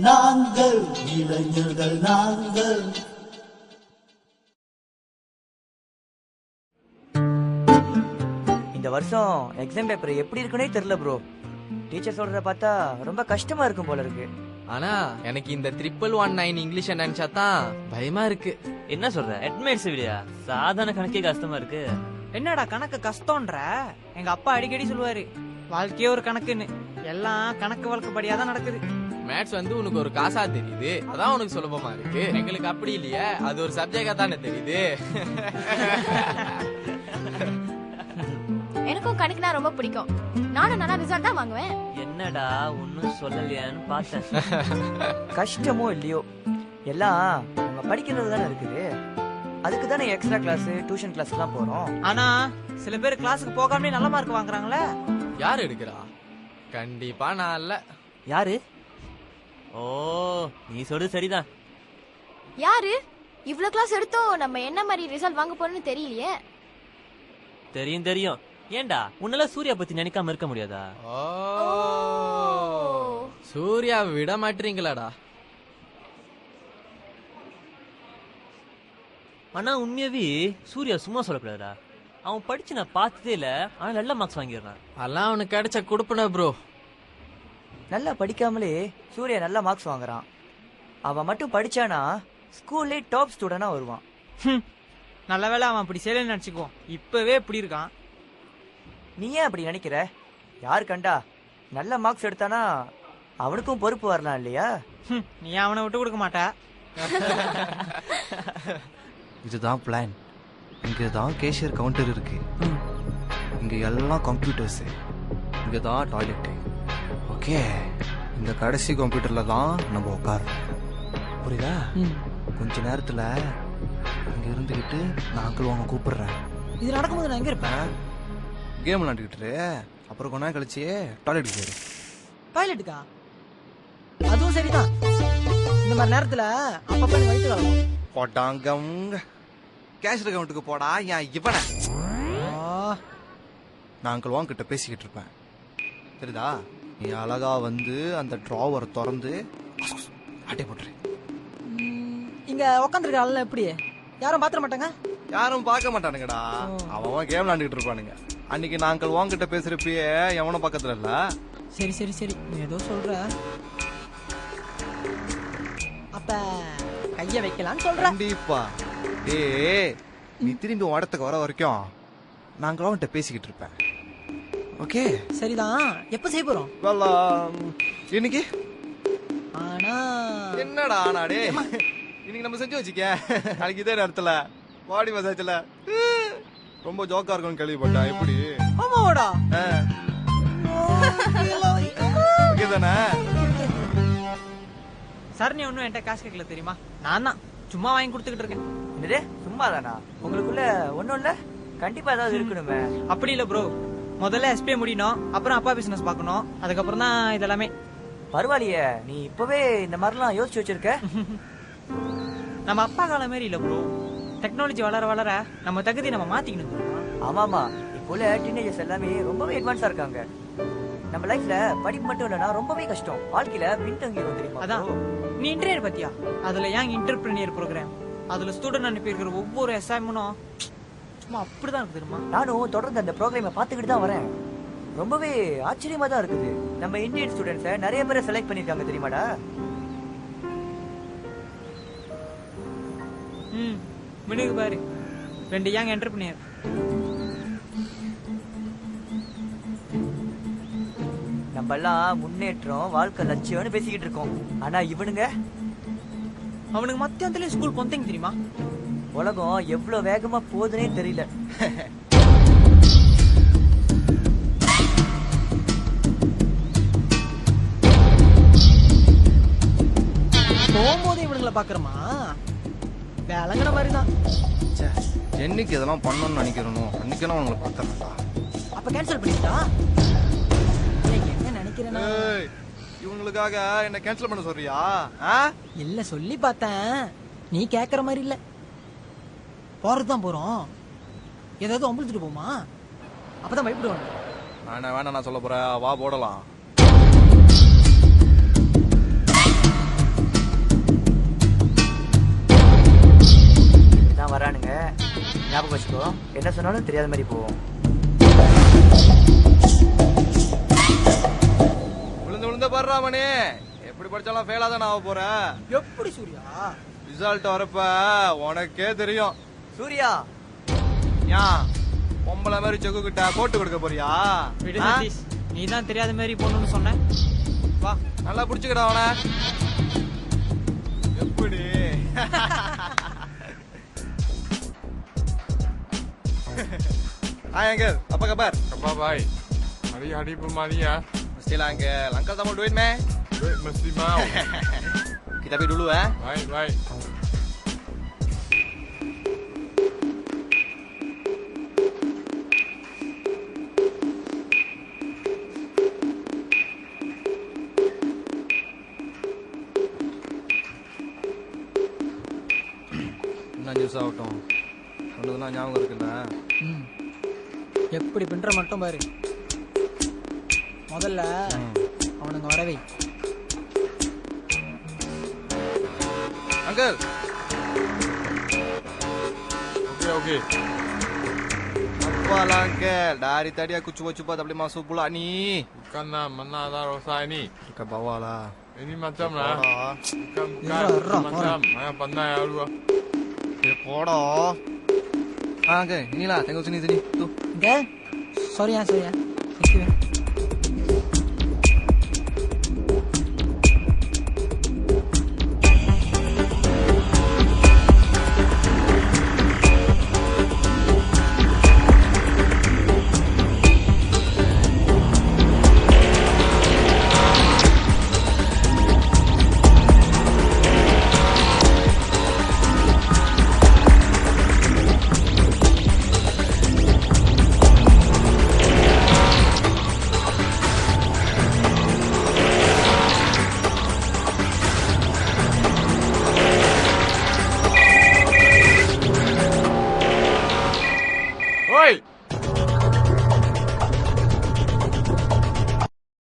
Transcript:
நாங்கள் இளைஞர்கள் நாங்கள். இந்த வருஷம் எக்ஸாம் பேப்பர் எப்படி இருக்குன்னே தெரியல ப்ரோ. டீச்சர் சொல்றத பார்த்தா ரொம்ப கஷ்டமா இருக்கும் போல இருக்கு. ஆனா எனக்கு இந்த 1119 இங்கிலீஷ் நினைச்சா தான் பயமா இருக்கு. என்ன சொல்ற? அட்மைட்ஸ் விடியா சாதாரண கணக்கே கஷ்டமா இருக்கு. என்னடா கணக்கு கஷ்டம்ன்ற? எங்க அப்பா அடிக்கடி சொல்லுவாரு, வாழ்க்கையே ஒரு கணக்குன்னு. எல்லாம் கணக்கு வழக்கப்படியா தான் நடக்குது. மேத்ஸ் வந்து உனக்கு ஒரு காசா தெரியுது, அதான் உனக்கு சுலபமா இருக்கு. எங்களுக்கு அப்படி இல்லையே, அது ஒரு சப்ஜெக்டா தானே தெரியுது. எனக்கும் கணக்குனா ரொம்ப பிடிக்கும். நானும் நல்லா ரிசல்ட் தான் வாங்குவேன். என்னடா ஒன்னும் சொல்லலையான்னு பார்த்தேன். கஷ்டமோ இல்லையோ எல்லாம் நம்ம படிக்கிறது தானே இருக்குது. அதுக்கு தானே எக்ஸ்ட்ரா கிளாஸ் டியூஷன் கிளாஸ் எல்லாம் போறோம். ஆனா சில பேர் கிளாஸுக்கு போகாமலே நல்ல மார்க் வாங்குறாங்களே. யாரு எடுக்கிறா? கண்டிப்பா நான் இல்ல. யாரு? ஓ, நீ சொல்றது சரிதான். யாரு? இவ்ளோ கிளாஸ் எடுத்தோம் நம்ம என்ன மாதிரி ரிசல்ட் வாங்க போறோம்னு தெரியலையே. தெரியும் தெரியும். ஏண்டா உன்னால சூர்யா பத்தி நினைக்காம இருக்க முடியாதா? ஓ, சூர்யா விட மாட்டீங்களாடா. ஆனா உண்மையாவே சூர்யா சும்மா சொல்லக்கூடாதா. அவன் படிச்சு நான் பார்த்ததே இல்ல, ஆனா நல்ல மார்க்ஸ் வாங்கிடுறான். அதெல்லாம் அவனுக்கு கிடைச்ச கொடுப்பன ப்ரோ. நல்லா படிக்காமலே சூர்யா நல்ல மார்க்ஸ் வாங்குறான். அவன் மட்டும் படிச்சானா ஸ்கூல்லே டாப் ஸ்டூடெண்டா வருவான். நல்ல வேளை அவன் அப்படி செய்யலன்னு நினைச்சுக்குவோம். இப்பவே இப்படி இருக்கான். நீ ஏன் அப்படி நினைக்கிற? யார் கண்டா நல்ல மார்க்ஸ் எடுத்தானா அவனுக்கும் பொறுப்பு வரலாம் இல்லையா? நீ அவனை விட்டு கொடுக்க மாட்ட. இதுதான் பிளான். இங்கே தான் கேஷியர் கவுண்டர் இருக்கு. இங்கே எல்லாம் கம்ப்யூட்டர்ஸு. இங்கே தான் டாய்லெட்டு. ஓகே, இந்த கடைசி கம்ப்யூட்டரில் தான் நம்ம உட்காரோம். புரியுதா? கொஞ்ச நேரத்தில் இங்கே இருந்துக்கிட்டு நான் அங்கிள் வாங்க கூப்பிடுறேன். இது நடக்கும்போது நான் எங்க இருப்பேன்? கேம் விளாண்டுக்கிட்டு அப்புறம் கொஞ்ச நேரம் கழிச்சு டாய்லெட்டுக்கு போயிரு. டாய்லெட்டுக்கா? அதுவும் சரிதான். இந்த மாதிரி நேரத்துல அப்பப்ப வயிற்று கலக்கும். போட்டாங்க கேஷியர் கவுண்ட்டுக்கு போடா. ஏன் இவனை நான் அங்கிள் வாங்க கிட்ட பேசிக்கிட்டு இருப்பேன். சரிதா? நீ அழகா வந்து அந்த ட்ராவரை திறந்து ஆட்டை போட்டுரு. இங்க உக்காந்துருக்க ஆள் எப்படி? யாரும் பாத்திர மாட்டாங்க? யாரும் பார்க்க மாட்டானுங்கடா. அவன் கேம் விளாண்டுக்கிட்டு இருப்பானுங்க. அன்னைக்கு நான் அங்கிள் வாங்க கிட்ட பேசுறப்பயே எவனும் பக்கத்துல இல்ல. சரி சரி சரி, நீ ஏதோ சொல்ற. அப்ப கைய வைக்கலான்னு சொல்ற. கண்டிப்பா. ஏய், நீ திரும்பி இடத்துக்கு வர வரைக்கும் நான் அங்கிள் வாங்கிட்ட பேசிக்கிட்டு இருப்பேன். ஓகே சரிதான். எப்ப செய்ய போறோம்? இன்னைக்கு. ஆனா என்னடா ஆனாடே, இன்னைக்கு நம்ம செஞ்சு வச்சுக்க. நாளைக்கு இதே நேரத்துல பாடி மசாஜ்ல ரொம்ப ஜோக்கா இருக்கும்னு கேள்விப்பட்டேன். எப்படி? ஆமாடா. ஓகே தானே? சரணி ஒன்னும் என்கிட்ட காசு கேட்கல தெரியுமா? நான் தான் சும்மா வாங்கி கொடுத்துக்கிட்டு இருக்கேன். என்னது சும்மா தானா? உங்களுக்குள்ள ஒன்றும் இல்லை? கண்டிப்பா ஏதாவது இருக்கணுமே. அப்படி இல்ல ப்ரோ, முதல்ல எஸ்பே முடியணும், அப்புறம் அப்பா பிசினஸ் பார்க்கணும், அதுக்கப்புறம் தான் இதெல்லாமே. பரவாயில்லையே, நீ இப்பவே இந்த மாதிரிலாம் யோசிச்சு வச்சிருக்க. நம்ம அப்பா காலம் மாரி இல்ல ப்ரோ. டெக்னாலஜி வளர வளர நம்ம தகுதி நம்ம மாத்திக்கணும். ஆமாமா, இப்போ டீனேஜர்ஸ் எல்லாமே ரொம்பவே அட்வான்ஸா இருக்காங்க. நம்ம லைஃப்ல படிப்பு மட்டும் இல்லைன்னா ரொம்பவே கஷ்டம். வாழ்க்கையில பின்தங்கிடும் தெரியுமா? அதான் நீ இன்டர்வியர் பத்தியா? அதுல யங் என்டர்பிரினியர் ப்ரோக்ராம், அதுல ஸ்டூடெண்ட் அனுப்பியிருக்கிற ஒவ்வொரு அசைன்மென்ட்டும் சும்மா அப்படிதான் இருக்கு தெரியுமா? நானும் தொடர்ந்து அந்த ப்ரோக்ராமை பார்த்துக்கிட்டு தான் வரேன். ரொம்பவே ஆச்சரியமா தான் இருக்குது. நம்ம இந்தியன் ஸ்டூடெண்ட்ஸை நிறைய பேரை செலக்ட் பண்ணிருக்காங்க தெரியுமாடா? மினுக்கு பாரு, 2 யங் என்டர்பிரினியர். நம்ம எல்லாம் முன்னேற்றம் வாழ்க்கை லட்சியம்னு பேசிக்கிட்டு இருக்கோம். ஆனா இவனுங்க அவனுக்கு மத்தியானத்துலயும் ஸ்கூல் பொந்தங்க தெரியுமா? உலகம் எவ்வளவு வேகமா போகுதுன்னே தெரியல. போகும்போது இவனுங்களை பாக்குறமா வேலைங்கிற மாதிரிதான். என்னைக்கு இதெல்லாம் பண்ணணும்னு நினைக்கிறனோ அன்னைக்கெல்லாம் அவங்களை பார்த்துறேன்டா. அப்ப கேன்சல் பண்ணிட்டா? என்ன நினைக்கிறேன்னா இவங்களுக்காக என்ன கேன்சல் பண்ண சொல்றியா? இல்ல சொல்லி பார்த்தேன், நீ கேக்குற மாதிரி இல்ல. போறதுதான் போறோம், ஏதாவது ஒம்பளுத்துட்டு போமா? அப்பதான் பயப்படுவாங்க. வேணா நான் சொல்ல போறேன், வா போடலாம். என்ன சொன்னாலும் தெரியாத மாதிரி போவோம். விழுந்த பாடுறா மணி. எப்படி படிச்சாலும் ஃபெயிலா தான் ஆக போற. எப்படி சூர்யா? ரிசல்ட் வரப்ப உனக்கே தெரியும். சூர்யா ஏன் பொம்பளை மாதிரி செக்கு கிட்ட போட்டு கொடுக்க போறியா? நீ தான் தெரியாத மாதிரி போகணும்னு சொன்ன. வா நல்லா புடிச்சுக்கடா அவன. எப்படி Hai Uncle, apa kabar? Kabar baik. Hari-hari pemari ya. Mestilah Uncle. Uncle tak mau duit meh? Duit mesti mau. Kita pergi dulu ya. Baik, baik. என்ன ஜூஸ் ஆகட்டும் சொன்னதெல்லாம் ஞாபகம் இருக்குல்ல. எப்படி பின்ற மட்டும் பாரு. முதல்ல அவனுங்க வரவை. Uncle. Okey, okey. Apalah Uncle, dari tadi aku cuba-cuba tak boleh masuk pula ni. Bukan lah, mana ada rosa ini. Dekat bawah lah. Ini macam lah. Bukan, Irah, bukan macam. Ayah pandai lah lu. Podoh. Uncle, inilah tengok sini. Tuh. Enggak? Sorry ya. Thank you.